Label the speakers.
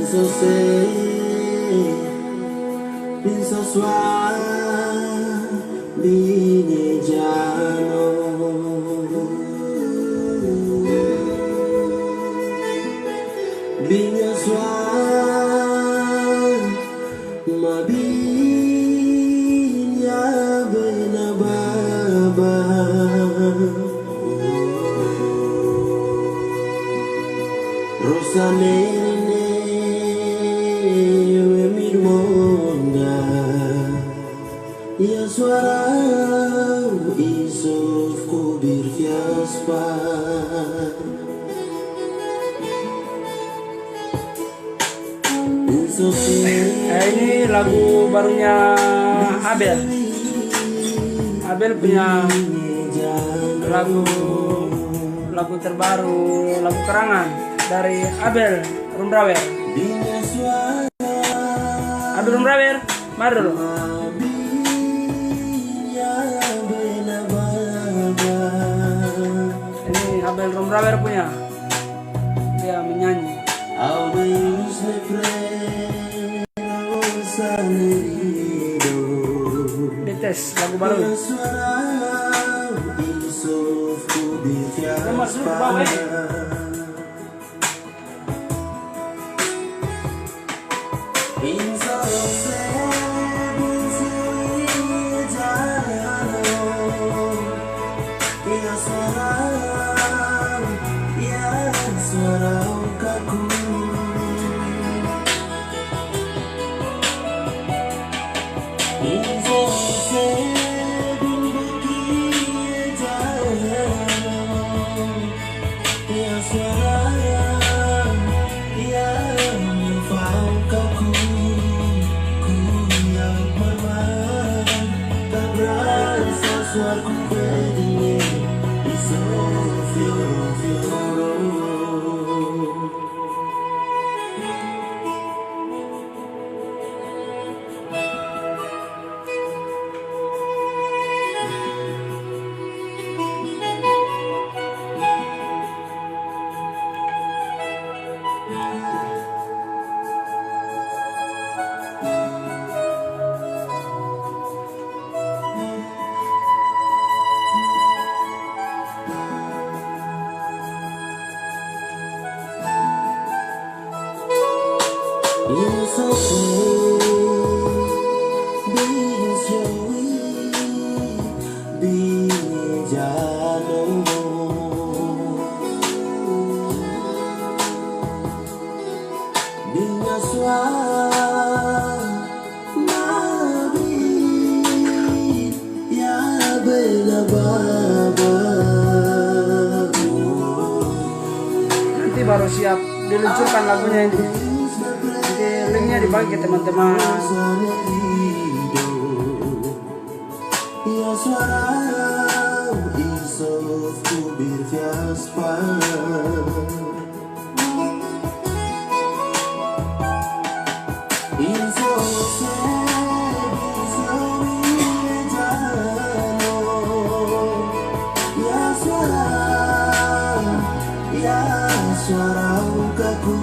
Speaker 1: Penso se, penso suave, giano. Binha suave, ma binha bena baba. Rosa nene, we mirmonda. Ya suara isof kubir fiaspa.
Speaker 2: Ini lagu barunya Abel. Abel punya lagu terbaru, lagu kerangan dari Abel Rumbrawer. Abel Rumbrawer, mari dulu. Ini Abel Rumbrawer punya, dia menyanyi. Dites lagu baru. Masuk ke bawah. Nanti baru siap diluncurkan lagunya ini. Nanti linknya dibagi ke teman-teman.
Speaker 1: Suara kaku